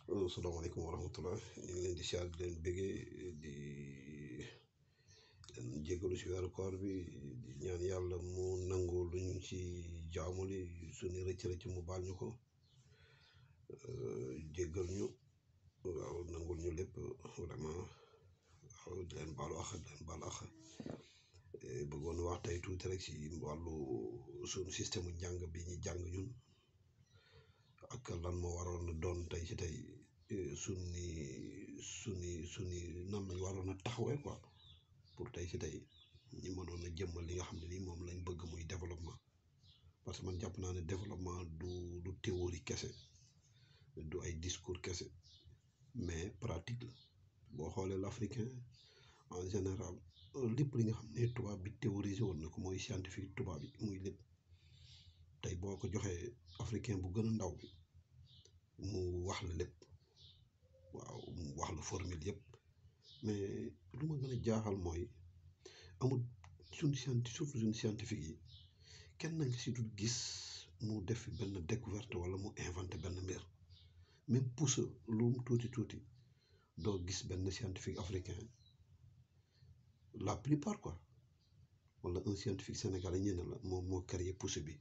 Salaamaaleykum wa rahmatullah ñu ngi leen di siyaar di leen bëggee di leen jégalu si weeru koor bi di ñaan yàlla mu nangu lu ñu ci jaamuli suñu rëcc-rëcc mu baal ñu ko jéggal ñu waaw nangul ñu lépp vraiment waaw di leen baalu àq di leen baal àq bëggoon wax tey tuuti rek si wàllu suñu système njàng bi ñu jàng ñun ak lan moo waroon a doon tey si tey suñu nan lañ waroon a taxawee quoi pour tey si tey ñi mënoon a jëmmal li nga xam ne nii moom lañ bëgg muy développement parce que man jàpp naa ne développement du théorie kese du ay discours kese mais pratique la boo xoolee l'africain en général lépp li nga xam ne tubaab bi théorisé woon na ko mooy scientifique tubaab bi muy lépp tey boo ko joxee africain bu gën a ndaw bi mu wax la lépp waaw mu wax la formule yëpp mais lu ma gën a jaaxal mooy amul surtout suñu scientifique yi kenn nañ si dul gis mu def benn découverte wala mu inventé benn mbir même pousse lu mu tuuti tuuti doo gis benn scientifique africain la plupart quoi wala un scientifique sénégalais ñu ne la moom moo créé pousse bi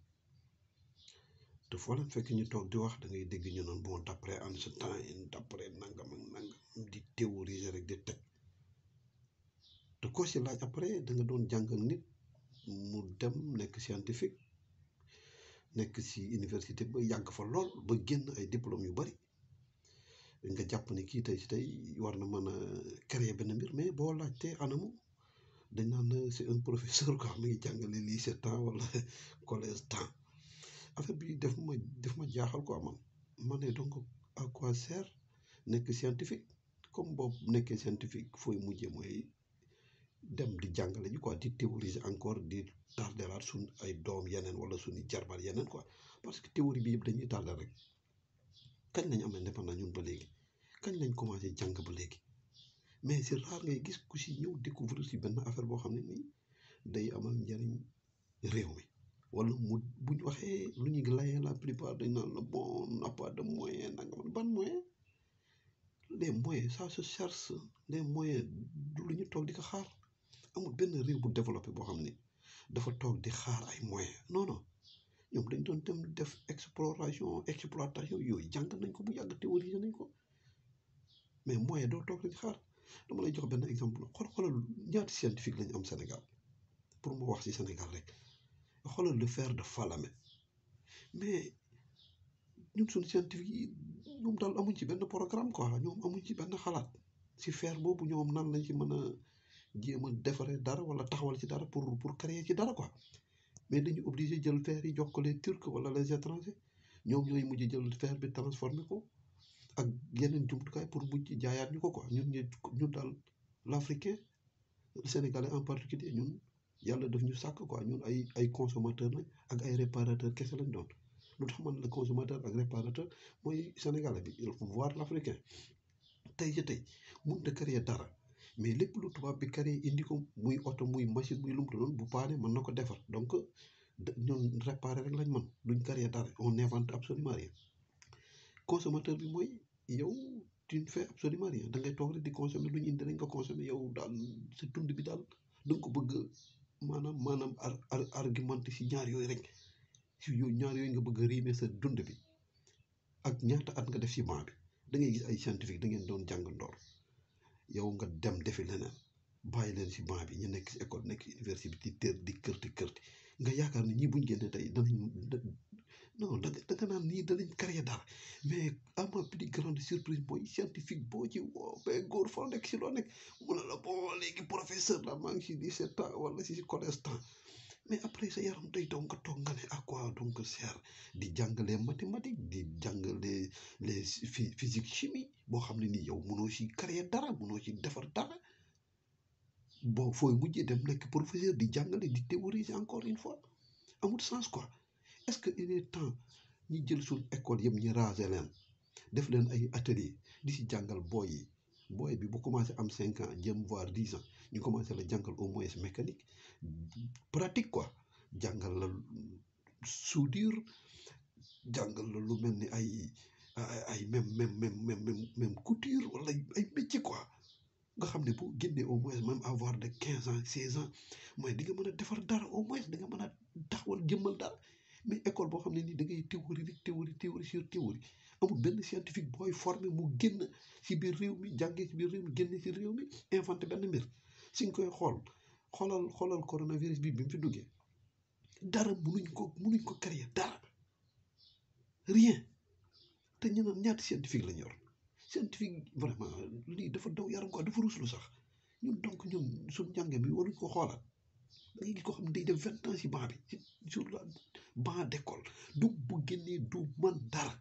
te foo leen fekk ñu toog di wax da ngay dégg ñu naan bon d'après Einstein d'après nangam ak nangam di théoriser rek di teg te ko si laaj après da nga doon jàngal nit mu dem nekk scientifique nekk si université ba yàgg fa lool ba génn ay diplôme yu bari nga jàpp ne kii tey si tey war na mën a créer benn mbir mais boo laajtee anamu dañ naan c'est un professeur quoi mi ngi jàngale lycée temps wala collège temps affaire bi def ma jaaxal quoi ma ne donc à quoi sert nekk scientifique comme boobu nekkee scientifique fooy mujjee mooy dem di jàngale ji quoi di théoriser encore di tardelaat suñ ay doom yeneen wala suñu jarbaat yeneen quoi parce que théorie bi yëpp dañuy tardel rek kañ lañ am indépendance ñun ba léegi kañ lañ commencé jàng ba léegi mais c'est rare ngay gis ku si ñëw découvrir si benn affaire boo xam ne nii day amal njariñ réew mi wala mu buñ waxee lu ñu layee la plupart dañ naan la bon n'a pas de moyen nangam ban moyen les moyens ça se cherche les moyens du lu ñu toog di ko xaar amul benn réew bu développé boo xam ne dafa toog di xaar ay moyens non non ñoom dañ doon dem def exploitation yooyu jàng nañ ko bu yàgg théoriser nañ ko mais moyen doo toog di xaar dama lay jox benn exemple xoolal ñaata scientifique lañ am Sénégal pour mu wax ci Sénégal rek xoolal le fer de Falémé mais ñun suñu scientifique yi ñoom daal amuñ ci benn programme quoi ñoom amuñ ci benn xalaat ci fer boobu ñoom nan lañ ci mën a jéem a defaree dara wala taxawal ci dara pour créer ci dara quoi mais dañu obligé jël fer yi jox ko les Turcs wala les étrangers ñoom ñooy mujj jël fer bi transformé ko ak yeneen jumtukaay pour mujj jaayaat ñu ko quoi ñun daal l'Africain le Sénégalais en particulier ñun yàlla daf ñu sàkk quoi ñun ay consommateur lañ ak ay réparateur kese lañ doon lu tax man la consommateur ak réparateur mooy Sénégalais bi il faut voir l'Africain tey ci tey mënut a créer dara mais lépp lu tubaab bi créé indi ko muy oto muy machine muy lu mu doon bu paane mën na ko defar donc ñun réparer rek lañ mën duñ créer dara on n'invente absolument rien consommateur bi mooy yow tu ne fais absolument rien da ngay toog rek di consommer lu ñu indi rek nga consommer yow daal sa dund bi daal da nga ko bëgg maanaam argumenté si ñaar yooyu rek si ñaar yooyu nga bëgg a riime sa dund bi ak ñaata at nga def si banc bi da ngay gis ay scientifique da ngeen doon jàng ndoor yow nga dem defi leneen bàyyi leen si banc bi ñu nekk si école nekk si université bi di kërti nga yaakaar ne ñii buñ génnee tey danañ non da nga naan nii danañ créer dara mais à ma plus grande surprise mooy scientifique boo ci woo ba góor foo nekk si loo nekk mu ne la bon léegi professeur la maa ngi si 17 ans wala si collège temps mais après sa yaram day daw nga toog nga ne à quoi donc sert di jàngale mathématique di jàngale les physique chimie boo xam ne nii yow mënoo si créer dara mënoo si defar dara bon fooy mujjee dem nekk professeur di jàngale di théoriser encore une fois amul sens quoi est-ce que il est temps ñu jël suñ école yëpp ñu raser leen def leen ay atelier di si jàngal booy bi bu commencé am 5 ans jëm voire 10 ans ñu commencé la jàngal au moins mécanique pratique quoi jàngal la soudure jàngal la lu mel ni ay même couture wala ay métier quoi nga xam ne boo génnee au moins même avoir de 15 ans 16 ans mooy di nga mën a defar dara au moins di nga mën a taxawal jëmmal dara mais école boo xam ne nii da ngay théorie rek théorie sur théorie amul benn scientifique booy formé mu génn ci biir réew mi jàngee ci biir réew mi génne ci réew mi inventé benn mbir si nga koy xoolal coronavirus bi mu fi duggee dara munuñ ko créer dara rien te ñu naan ñaata scientifique lañ yor scientifique vraiment lii dafa daw yaram quoi dafa ruslu sax ñun donc ñun suñ njàng mi waruñ ko xoolaat da ngay gis ko xam ne day def 20 ans ci banc bi sur la banc d'école du bu génnee du man dara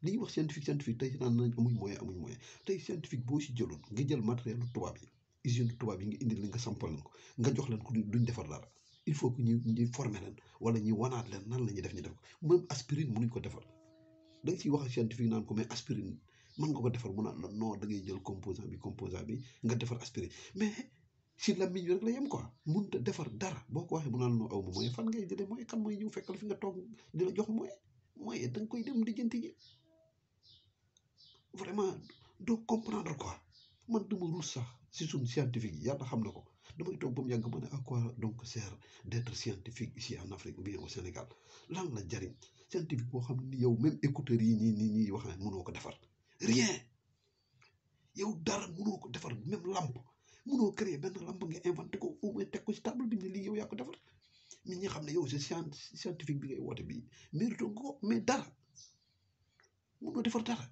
li ñuy wax scientifique tey naan nañ amuñ moyen tey scientifique boo ci jëloon nga jël matériel tubaab yi usine tubaab yi nga indi leen nga sampal leen ko nga jox leen ko duñ defar dara il faut que ñu former leen wala ñu wanaat leen nan la ñuy def ñu def ko même aspirine mënuñ ko defar da nga ciy wax ak scientifique naan ko mais aspirine mën nga ko defar mu naan la non da ngay jël composant bi nga defar aspirine mais si làmmiñ bi rek la yem quoi mënut a defar dara boo ko waxee mu naan la aw ma moyen fan ngay jëlee moyen kan mooy ñëw fekk la fi nga toog di la jox moyen da nga koy dem lijjanti ji vraiment doo comprendre quoi man dama ruus sax si suñ scientifique yi yàlla xam na ko damay toog ba mu yàgg ma ne à quoi donc sert d'être scientifique ici en Afrique ou bien au Sénégal lan la jariñ scientifique boo xam ni yow même écouteurs yi ñii wax ne mënoo ko defar rien yow dara mënoo ko defar même lampe mënoo créer benn lampe nga inventé ko au moins teg ko ci table bi ne lii yow yaa ko defar nit ñi xam ne yow c'est scientifique bi ngay woote bii mérito nga ko mais dara mënoo defar dara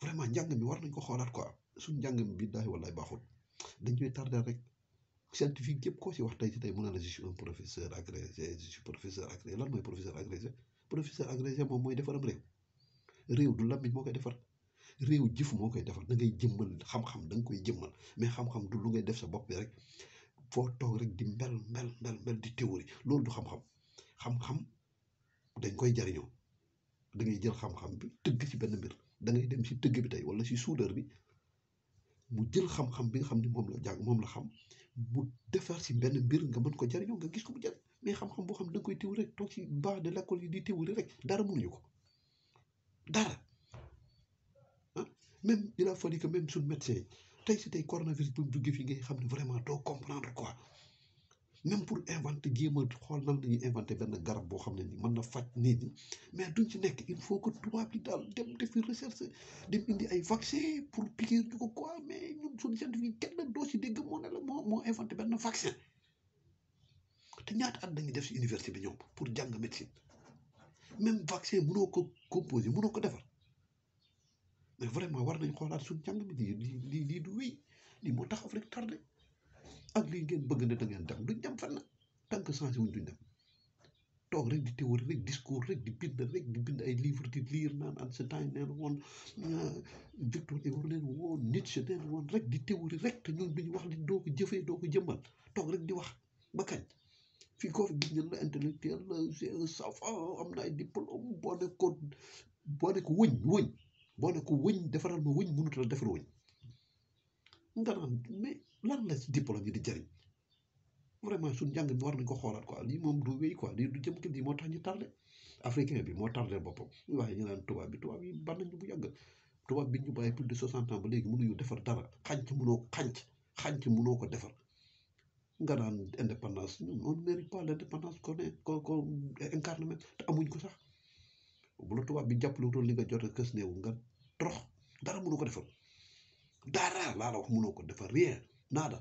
vraiment njàng mi war nañ ko xoolaat quoi suñ njàng mi billaahi wallaahi baaxul dañ koy tardé rek scientifique yëpp koo ci wax tey mën na la je suis un professeur agrégé je suis professeur agrégé lan mooy professeur agrégé moom mooy defaram réew du làmmiñ moo koy defar réew jëf moo koy defar da ngay jëmmal xam-xam da nga koy jëmmal mais xam-xam du lu ngay def sa bopp bi rek foo toog rek di mbel di théorie loolu du xam-xam dañ koy jariñoo da ngay jël xam-xam bi tëgg ci benn mbir da ngay dem ci tëgg bi tey wala ci soudeur bi mu jël xam-xam bi nga xam ne moom la jàng moom la xam mu defar ci benn mbir nga mën ko jariñoo nga gis ko mu jariñ mais xam-xam boo xam ne da nga koy théorie rek toog ci banc de l'école yi di théorie rek dara mënuñu ko dara ah même il a fallu que même suñ médecin yi tey coronavirus bu mu jógee fii ngay xam ne vraiment doo comprendre quoi même pour inventer jéem a xool nan la ñuy inventer benn garab boo xam ne ni mën na faj nit ñi mais duñ ci nekk il faut que tubaab yi daal dem defi recherche dem indi ay vaccin pour piqûre ñu ko quoi mais ñun suñu scientifique kenn doo ci dégg moo ne la moo inventé benn vaccin te ñaata at dañuy def ci université bi ñoom pour jàng médecine même vaccin mënoo ko composé mënoo ko defar mais vraiment war nañ xoolaat suñu jàng mi lii du wéy lii moo tax Afrique tardé ak lii ngeen bëgg ne da ngeen dem duñ dem fenn tant que changé wuñ duñ dem toog rek di théorie rek discours rek di bind ay livre di lire naan Einstein neen woon Victor Hugo neen woon Nietzsche neen woon rek di théorie rek te ñun bi ñu wax li doo ko jëfee doo ko jëmmal toog rek di wax ba kañ fii koo fi gis ngeen la intellectuel la c'est un savant am na ay diplôme boo ne ko wëñ boo ne ko wëñ defaral ma wëñ mënut la defar wëñ nga naan mais lan la diplôme yi di jëriñ vraiment suñ njàng mi war nañ ko xoolaat quoi lii moom du wéy quoi lii du jëm kër gi moo tax ñu tardé africain bi moo tardé boppam waaye ñu naan tubaab yi ban nañu bu yàgg tubaab bi ñu bàyyi plus de 60 ans ba léegi mënuñu defar dara xànc mënoo ko defar nga naan indépendance ñun on ne mérite pas l'indépendance qu'on incarne te amuñ ko sax bu la tubaab bi jàppale wutoon li nga jot a kës néew nga torox dara mënoo ko defar dara laa la wax mënoo ko defar rien naada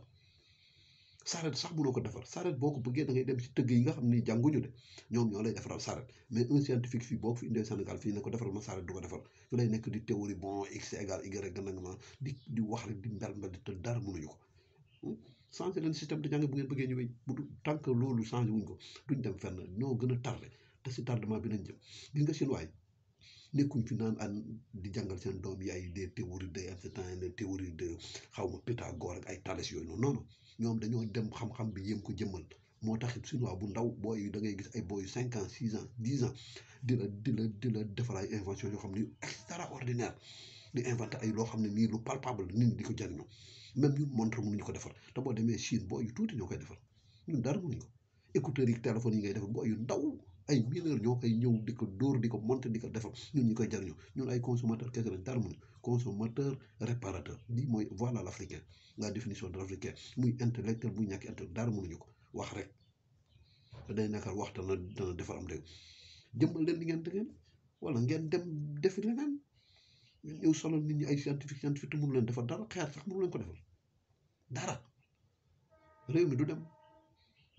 saret sax mënoo ko defar saret boo ko bëggee da ngay dem ci tëgg yi nga xam ni jànguñu de ñoom ñoo lay defaral saret mais un scientifique fii boo ko fi indee Sénégal fii ne ko defaral ma saret du ko defar fi lay nekk di théorie bon x égale y nga nanga ma di wax rek di mbel di te dara mënuñu ko changé leen système de jàng bu ngeen bëggee ñu wéy bu tant que loolu changé wuñ ko duñ dem fenn ñoo gën a tardé te si tardement bi nañ jëm gis nga chinois yi nekkuñ fi naan an di jàngal seen doom yi ay des théories de Einstein des théories de xaw ma Pythagore ak ay Thalès yooyu noonu non ñoom dañoo dem xam-xam bi yéem ko jëmmal moo tax it chinois bu ndaw booy yi da ngay gis ay booy 5 ans 6 ans 10 ans di la defar ay invention yoo xam ni extraordinaire di inventé ay loo xam ne nii lu palpable nit ñi di ko jariñoo même ñun montre mënuñu ko defar te boo demee Chine booy yu tuuti ñoo koy defar ñun dara mënuñu ko écouteurs yi téléphone yi ngay defar booy yu ndaw ay mineurs ñoo koy ñëw di ko dóor di ko monter di ko defar ñun ñu koy jariñoo ñun ay consommateur kese lañ dara mënuñu consommateur réparateur lii mooy voilà l'africain la définition de l'africain muy intellectuel muy ñàkk intellectuel dara mënuñu ko wax rek day nekkal wax dana defar am réew jëmmal leen li ngeen dëggeen wala ngeen dem defi leneen ñëw solal nit ñi ay scientifique te mënu leen defar dara xeer sax mënu leen ko defal dara réew mi du dem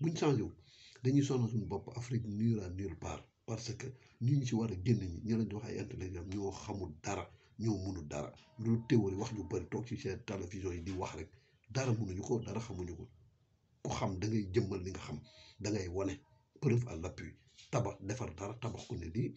buñ changé wul dañuy sonal suñu bopp Afrique nulle à nulle part parce que ñu ci war a génn ñi ñu leen di wax ay intellectuels ñoo xamul dara ñoo mënul dara lu théorie wax ju bëri toog ci seen télévision yi di wax rek dara mënuñu ko dara xamuñu ko ku xam da ngay jëmmal li nga xam da ngay wane preuve à l'appui tabax defar dara tabax ko ne lii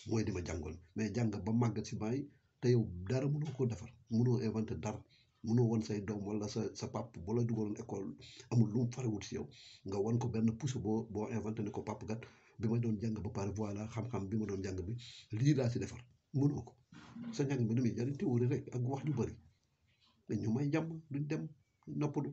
mooy di ma jàngoon mais jàng ba màggat si bàyyi te yow dara mënoo koo defar mënoo inventé dara mënoo wan say doom wala sa pap bu la dugaloon école amul lu mu farewut si yow nga wan ko benn pousse boo inventé ne ko pap gat bi ma doon jàng ba pare voilà xam-xam bi ma doon jàng bi lii laa si defar mënoo ko sa njàng bi ni muy jariñ théorie rek ak wax ju bëri dañ ñu may jàmm duñ dem noppalu